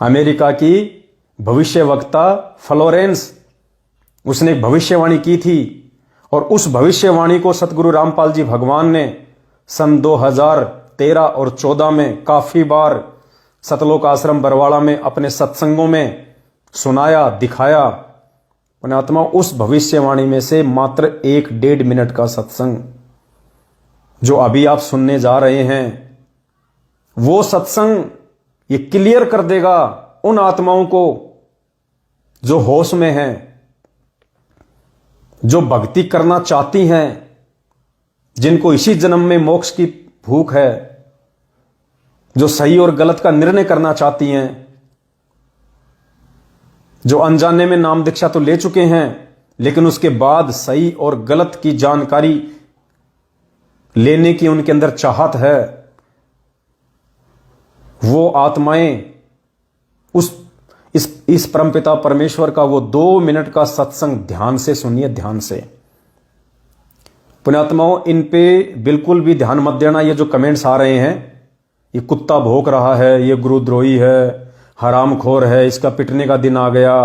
America की भविष्यवक्ता Florence, उसने एक भविष्यवाणी की थी और उस भविष्यवाणी को सतगुरु रामपाल जी भगवान ने सन 2013 और 14 में काफी बार सतलोक आश्रम बरवाड़ा में अपने सत्संगों में सुनाया, दिखाया। पुण्यात्मा, उस भविष्यवाणी में से मात्र 1-1.5 मिनट का सत्संग जो अभी आप सुनने जा रहे हैं, वो सत्संग ये क्लियर कर देगा उन आत्माओं को जो होश में हैं, जो भक्ति करना चाहती हैं, जिनको इसी जन्म में मोक्ष की भूख है, जो सही और गलत का निर्णय करना चाहती हैं, जो अनजाने में नाम दीक्षा तो ले चुके हैं लेकिन उसके बाद सही और गलत की जानकारी लेने की उनके अंदर चाहत है। वो आत्माएं इस परमपिता परमेश्वर का वो 2 मिनट का सत्संग ध्यान से सुनिए, ध्यान से। पुण्यात्माओं, इन पे बिल्कुल भी ध्यान मत देना। ये जो कमेंट्स आ रहे हैं, ये कुत्ता भौंक रहा है, ये गुरुद्रोही है, हरामखोर है, इसका पिटने का दिन आ गया,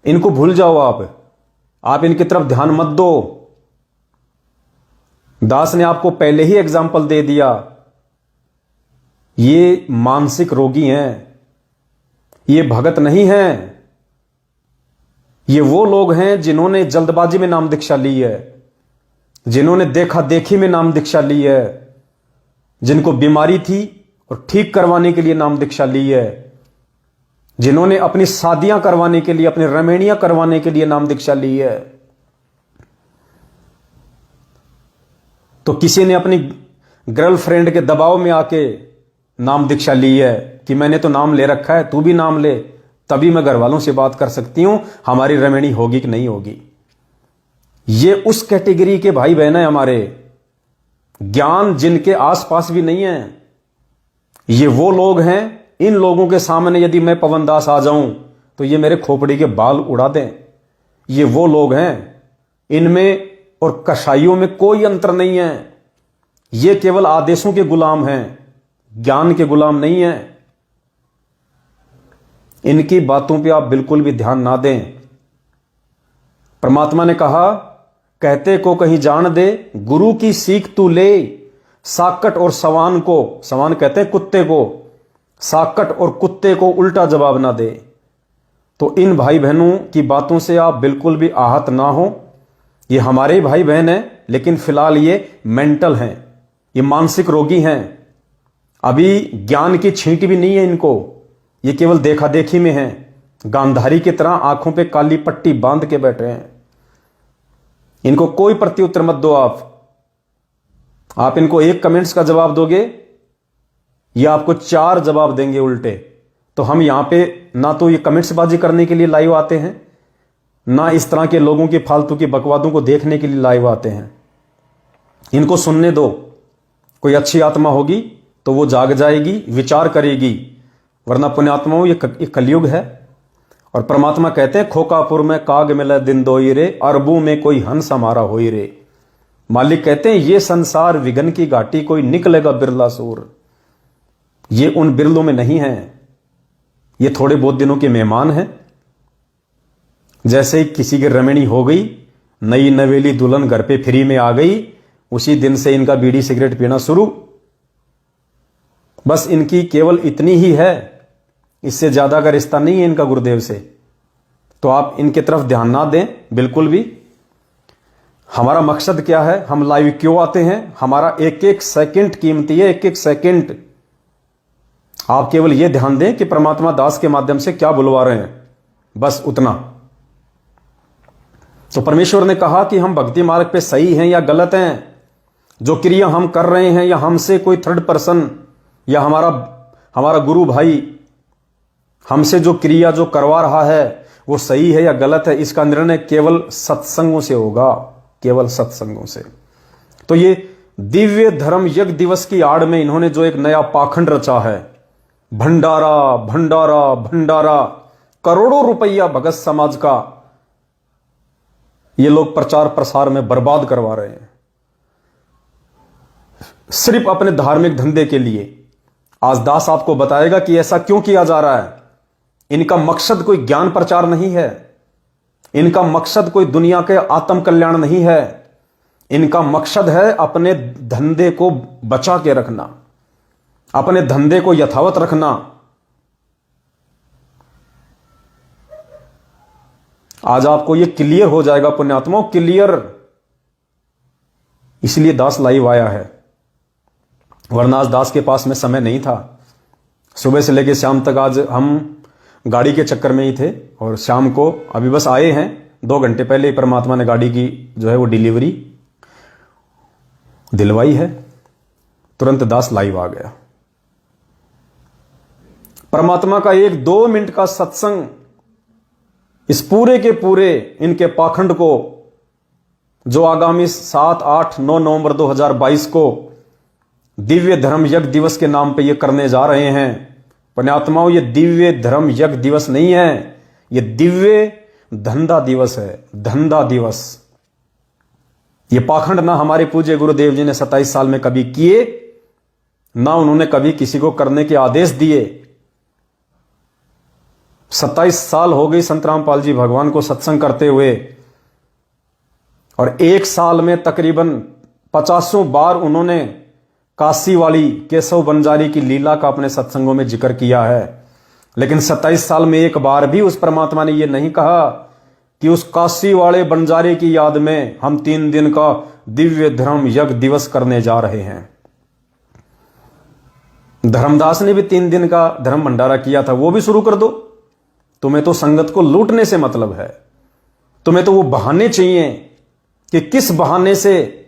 इनको भूल जाओ। आप इनकी तरफ ध्यान मत दो। दास ने आपको पहले ही एग्जाम्पल दे दिया। ये मानसिक रोगी हैं, ये भगत नहीं हैं। ये वो लोग हैं जिन्होंने जल्दबाजी में नाम दीक्षा ली है, जिन्होंने देखा देखी में नाम दीक्षा ली है, जिनको बीमारी थी और ठीक करवाने के लिए नाम दीक्षा ली है, जिन्होंने अपनी शादियां करवाने के लिए, अपनी रमणियां करवाने के लिए नाम दीक्षा ली है। तो किसी ने अपनी गर्लफ्रेंड के दबाव में आके नाम दीक्षा ली है कि मैंने तो नाम ले रखा है, तू भी नाम ले, तभी मैं घर वालों से बात कर सकती हूं हमारी रमणी होगी कि नहीं होगी। ये उस कैटेगरी के भाई बहन है हमारे, ज्ञान जिनके आसपास भी नहीं है। ये वो लोग हैं, इन लोगों के सामने यदि मैं पवन दास आ जाऊं तो ये मेरे खोपड़ी के बाल उड़ा दें। ये वो लोग हैं, इनमें और कसाईयों में कोई अंतर नहीं है। ये केवल आदेशों के गुलाम हैं, ज्ञान के गुलाम नहीं हैं। इनकी बातों पे आप बिल्कुल भी ध्यान ना दें। परमात्मा ने कहा, कहते को कहीं जान दे, गुरु की सीख तू ले, साकट और सवान को, सवान कहते हैं कुत्ते को, साकट और कुत्ते को उल्टा जवाब ना दे। तो इन भाई बहनों की बातों से आप बिल्कुल भी आहत ना हो। ये हमारे भाई बहन हैं, लेकिन फिलहाल ये मेंटल हैं, ये मानसिक रोगी हैं। अभी ज्ञान की छींट भी नहीं है इनको, ये केवल देखा देखी में हैं। गांधारी की तरह आंखों पे काली पट्टी बांध के बैठे हैं। इनको कोई प्रत्युत्तर मत दो। आप इनको एक कमेंट्स का जवाब दोगे, ये आपको 4 जवाब देंगे उल्टे। तो हम यहां पे ना तो ये कमेंट्स बाजी करने के लिए लाइव आते हैं, ना इस तरह के लोगों की फालतू की बकवादों को देखने के लिए लाइव आते हैं। इनको सुनने दो। कोई अच्छी आत्मा होगी तो वो जाग जाएगी, विचार करेगी, वरना पुण्यात्माओं ये कलयुग है। और परमात्मा कहते हैं, खोकापुर में काग मिले दिन दोई रे, अरबों में कोई हंस हमारा होई रे। मालिक कहते हैं, ये संसार विघन की घाटी, कोई निकलेगा बिरला सूर। ये उन बिरलों में नहीं है, ये थोड़े बहुत दिनों के मेहमान हैं। जैसे ही किसी की रमणी हो गई, नई नवेली दुल्हन घर पे फ्री में आ गई, उसी दिन से इनका बीड़ी सिगरेट पीना शुरू। बस इनकी केवल इतनी ही है, इससे ज्यादा का रिश्ता नहीं है इनका गुरुदेव से। तो आप इनके तरफ ध्यान ना दें बिल्कुल भी। हमारा मकसद क्या है, हम लाइव क्यों आते हैं, हमारा एक एक सेकंड कीमती है, एक एक सेकंड। आप केवल यह ध्यान दें कि परमात्मा दास के माध्यम से क्या बुलवा रहे हैं, बस उतना। तो परमेश्वर ने कहा कि हम भक्ति मार्ग पे सही हैं या गलत हैं, जो क्रिया हम कर रहे हैं, या हमसे कोई थर्ड पर्सन या हमारा गुरु भाई हमसे जो क्रिया जो करवा रहा है वो सही है या गलत है, इसका निर्णय केवल सत्संगों से होगा, केवल सत्संगों से। तो ये दिव्य धर्म यज्ञ दिवस की आड़ में इन्होंने जो एक नया पाखंड रचा है, भंडारा भंडारा भंडारा, करोड़ों रुपया भगत समाज का ये लोग प्रचार प्रसार में बर्बाद करवा रहे हैं, सिर्फ अपने धार्मिक धंधे के लिए। आज दास आपको बताएगा कि ऐसा क्यों किया जा रहा है। इनका मकसद कोई ज्ञान प्रचार नहीं है, इनका मकसद कोई दुनिया के आत्म कल्याण नहीं है, इनका मकसद है अपने धंधे को बचा के रखना, अपने धंधे को यथावत रखना। आज आपको यह क्लियर हो जाएगा पुण्यात्माओं, क्लियर। इसलिए दास लाइव आया है, वरना आज दास के पास में समय नहीं था। सुबह से लेकर शाम तक आज हम गाड़ी के चक्कर में ही थे, और शाम को अभी बस आए हैं, 2 घंटे पहले ही परमात्मा ने गाड़ी की जो है वो डिलीवरी दिलवाई है। तुरंत दास लाइव आ गया। परमात्मा का 1-2 मिनट का सत्संग इस पूरे के पूरे इनके पाखंड को, जो आगामी 7, 8, 9 नवंबर 2022 को दिव्य धर्म यज्ञ दिवस के नाम पे ये करने जा रहे हैं। पुण्यात्माओं, ये दिव्य धर्म यज्ञ दिवस नहीं है, ये दिव्य धंधा दिवस है, धंधा दिवस। ये पाखंड ना हमारे पूज्य गुरुदेव जी ने 27 साल में कभी किए, ना उन्होंने कभी किसी को करने के आदेश दिए। 27 साल हो गई संत रामपाल जी भगवान को सत्संग करते हुए, और 1 साल में तकरीबन 50 बार उन्होंने काशी वाली केशव बंजारी की लीला का अपने सत्संगों में जिक्र किया है। लेकिन 27 साल में एक बार भी उस परमात्मा ने यह नहीं कहा कि उस काशी वाले बंजारे की याद में हम 3 दिन का दिव्य धर्म यज्ञ दिवस करने जा रहे हैं। धर्मदास ने भी 3 दिन का धर्म भंडारा किया था, वो भी शुरू कर दो। तुम्हें तो संगत को लूटने से मतलब है, तुम्हें तो वो बहाने चाहिए कि किस बहाने से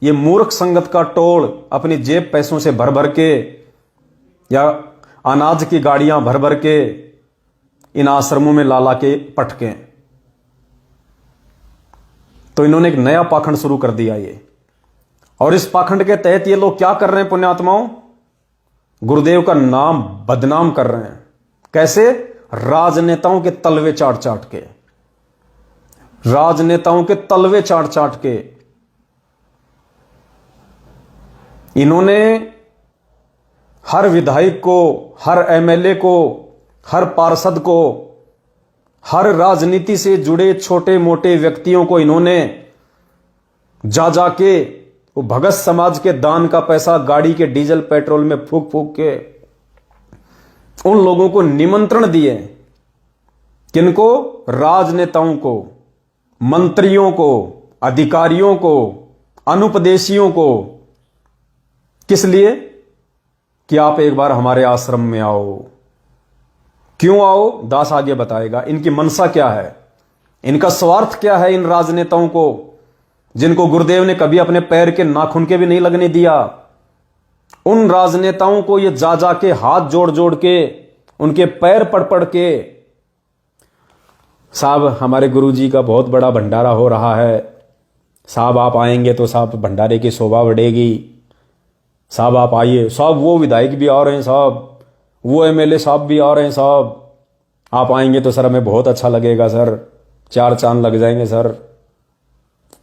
ये मूर्ख संगत का टोल अपनी जेब पैसों से भर भर के या अनाज की गाड़ियां भर भर के इन आश्रमों में ला ला के पटके। तो इन्होंने एक नया पाखंड शुरू कर दिया ये, और इस पाखंड के तहत ये लोग क्या कर रहे हैं पुण्यात्माओं? गुरुदेव का नाम बदनाम कर रहे हैं। कैसे? राजनेताओं के तलवे चाट चाट के, राजनेताओं के तलवे चाट चाट के। इन्होंने हर विधायक को, हर एमएलए को, हर पार्षद को, हर राजनीति से जुड़े छोटे मोटे व्यक्तियों को इन्होंने जा जाके वो भगत समाज के दान का पैसा गाड़ी के डीजल पेट्रोल में फूक फूक के उन लोगों को निमंत्रण दिए। किनको? राजनेताओं को, मंत्रियों को, अधिकारियों को, अनुपदेशियों को। किस लिए? कि आप एक बार हमारे आश्रम में आओ। क्यों आओ? दास आगे बताएगा। इनकी मनसा क्या है, इनका स्वार्थ क्या है इन राजनेताओं को, जिनको गुरुदेव ने कभी अपने पैर के नाखून के भी नहीं लगने दिया। उन राजनेताओं को ये जा जा के हाथ जोड़ जोड़ के उनके पैर पड़ पड़ के, साहब हमारे गुरुजी का बहुत बड़ा भंडारा हो रहा है, साहब आप आएंगे तो साहब भंडारे की शोभा बढ़ेगी, साहब आप आइए, साहब वो विधायक भी आ रहे हैं, साहब वो एमएलए साहब भी आ रहे हैं, साहब आप आएंगे तो सर हमें बहुत अच्छा लगेगा सर, 4 चांद लग जाएंगे सर।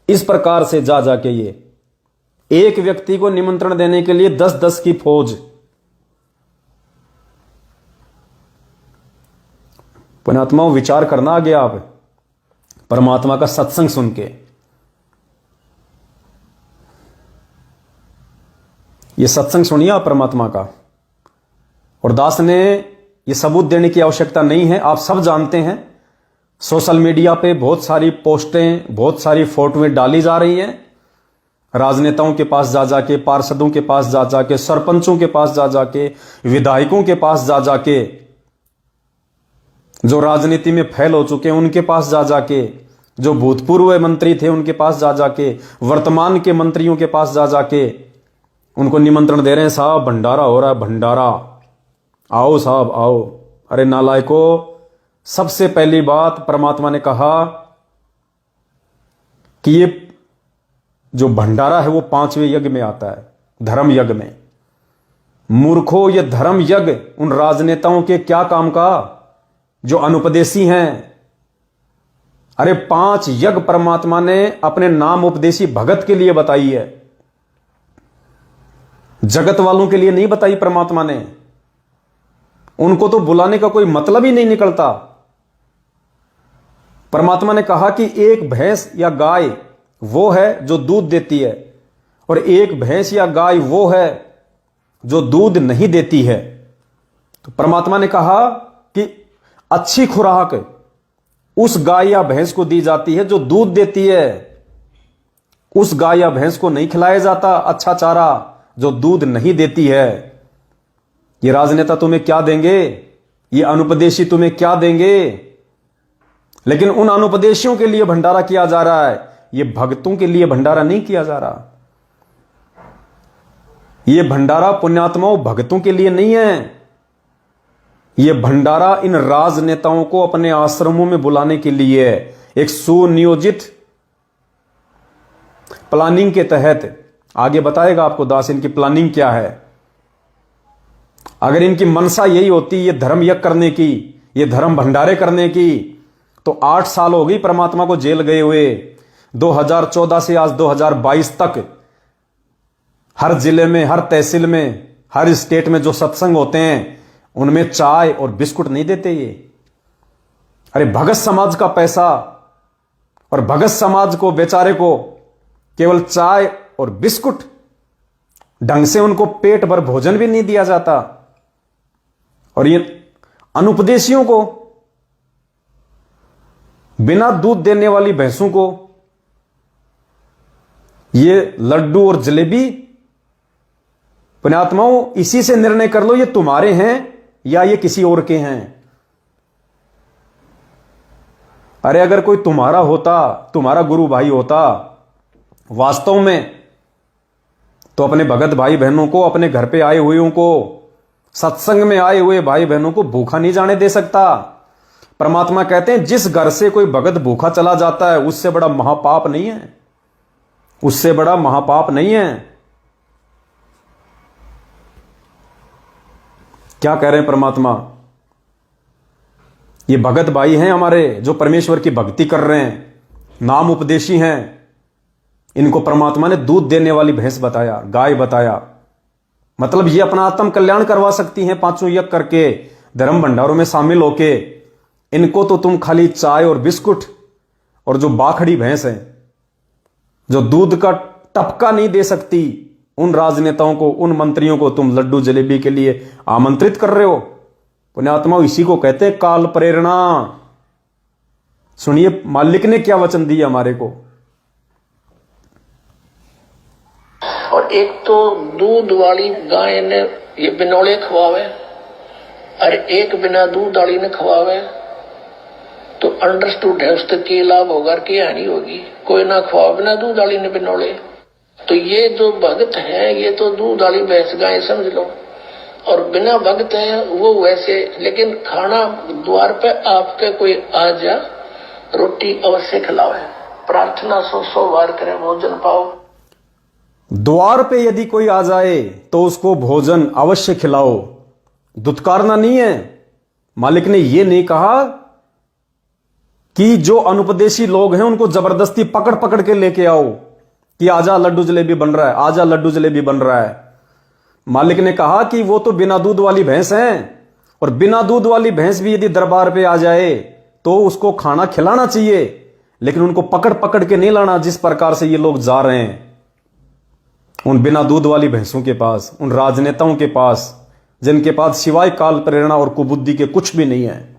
इस प्रकार से जा जाके ये एक व्यक्ति को निमंत्रण देने के लिए 10-10 की फौज। पुण्यात्माओं, विचार करना आगे आप परमात्मा का सत्संग सुन के। ये सत्संग सुनिए आप परमात्मा का। और दास ने ये सबूत देने की आवश्यकता नहीं है, आप सब जानते हैं। सोशल मीडिया पे बहुत सारी पोस्टें, बहुत सारी फोटोएं डाली जा रही हैं, राजनेताओं के पास जा जाके, पार्षदों के पास जा जाके, सरपंचों के पास जा जाके, विधायकों के पास जा जाके, जो राजनीति में फैल हो चुके हैं उनके पास जा जाके, जो भूतपूर्व मंत्री थे उनके पास जा जाके, वर्तमान के मंत्रियों के पास जा जाके उनको निमंत्रण दे रहे हैं, साहब भंडारा हो रहा है, भंडारा आओ साहब आओ। अरे नालायकों, सबसे पहली बात परमात्मा ने कहा कि ये जो भंडारा है वो 5वें यज्ञ में आता है, धर्म यज्ञ में। मूर्खों, ये धर्म यज्ञ उन राजनेताओं के क्या काम का जो अनुपदेशी हैं। अरे 5 यज्ञ परमात्मा ने अपने नाम उपदेशी भगत के लिए बताई है। जगत वालों के लिए नहीं बताई परमात्मा ने। उनको तो बुलाने का कोई मतलब ही नहीं निकलता। परमात्मा ने कहा कि एक भैंस या गाय वो है जो दूध देती है, और एक भैंस या गाय वो है जो दूध नहीं देती है। तो परमात्मा ने कहा कि अच्छी खुराक उस गाय या भैंस को दी जाती है जो दूध देती है। उस गाय या भैंस को नहीं खिलाया जाता अच्छा चारा जो दूध नहीं देती है। ये राजनेता तुम्हें क्या देंगे, ये अनुपदेशी तुम्हें क्या देंगे? लेकिन उन अनुपदेशियों के लिए भंडारा किया जा रहा है, ये भक्तों के लिए भंडारा नहीं किया जा रहा। ये भंडारा पुण्यात्माओं भक्तों के लिए नहीं है। ये भंडारा इन राजनेताओं को अपने आश्रमों में बुलाने के लिए है। एक सुनियोजित प्लानिंग के तहत। आगे बताएगा आपको दास इनकी प्लानिंग क्या है। अगर इनकी मनसा यही होती, ये धर्म यज्ञ करने की, ये धर्म भंडारे करने की, तो 8 साल हो गई परमात्मा को जेल गए हुए। 2014 से आज 2022 तक हर जिले में, हर तहसील में, हर स्टेट में जो सत्संग होते हैं उनमें चाय और बिस्कुट नहीं देते ये। अरे भगत समाज का पैसा, और भगत समाज को बेचारे को केवल चाय और बिस्कुट, ढंग से उनको पेट भर भोजन भी नहीं दिया जाता। और ये अनुपदेशियों को, बिना दूध देने वाली भैंसों को ये लड्डू और जलेबी। पुण्यात्माओं इसी से निर्णय कर लो ये तुम्हारे हैं या ये किसी और के हैं। अरे अगर कोई तुम्हारा होता, तुम्हारा गुरु भाई होता वास्तव में, तो अपने भगत भाई बहनों को, अपने घर पे आए हुए को, सत्संग में आए हुए भाई बहनों को भूखा नहीं जाने दे सकता। परमात्मा कहते हैं जिस घर से कोई भगत भूखा चला जाता है उससे बड़ा महापाप नहीं है, उससे बड़ा महापाप नहीं है। क्या कह रहे हैं परमात्मा? ये भगत भाई हैं हमारे जो परमेश्वर की भक्ति कर रहे हैं, नाम उपदेशी हैं। इनको परमात्मा ने दूध देने वाली भैंस बताया, गाय बताया। मतलब ये अपना आत्म कल्याण करवा सकती हैं पांचों यज्ञ करके, धर्म भंडारों में शामिल होके। इनको तो तुम खाली चाय और बिस्कुट, और जो बाखड़ी भैंस है जो दूध का टपका नहीं दे सकती, उन राजनेताओं को, उन मंत्रियों को तुम लड्डू जलेबी के लिए आमंत्रित कर रहे हो। पुण्यात्मा इसी को कहते हैं काल प्रेरणा। सुनिए मालिक ने क्या वचन दिया हमारे को। और एक तो दूध वाली गाय ने ये बिनौले खवावे, और एक बिना दूध वाली ने खवावे, तो अंडरस्टूड है उससे क्या लाभ होगा और क्या हानि होगी। कोई ना खवावे बिना दूध वाली ने बिनौले। तो ये जो भगत है ये तो दूध वाली भैंस गाय समझ लो, और बिना भगत है वो वैसे। लेकिन खाना द्वार पे आपके कोई आ जा, रोटी अवश्य खिलावे, प्रार्थना 100 बार करे, भोजन पाओ। द्वार पे यदि कोई आ जाए तो उसको भोजन अवश्य खिलाओ, दुत्कारना नहीं है। मालिक ने यह नहीं कहा कि जो अनुपदेशी लोग हैं उनको जबरदस्ती पकड़ पकड़ के लेके आओ कि आजा लड्डू जलेबी बन रहा है, आजा लड्डू जलेबी बन रहा है। मालिक ने कहा कि वो तो बिना दूध वाली भैंस हैं, और बिना दूध वाली भैंस भी यदि दरबार पे आ जाए तो उसको खाना खिलाना चाहिए, लेकिन उनको पकड़ पकड़ के नहीं लाना जिस प्रकार से ये लोग जा रहे हैं उन बिना दूध वाली भैंसों के पास, उन राजनेताओं के पास जिनके पास सिवाय काल प्रेरणा और कुबुद्धि के कुछ भी नहीं है।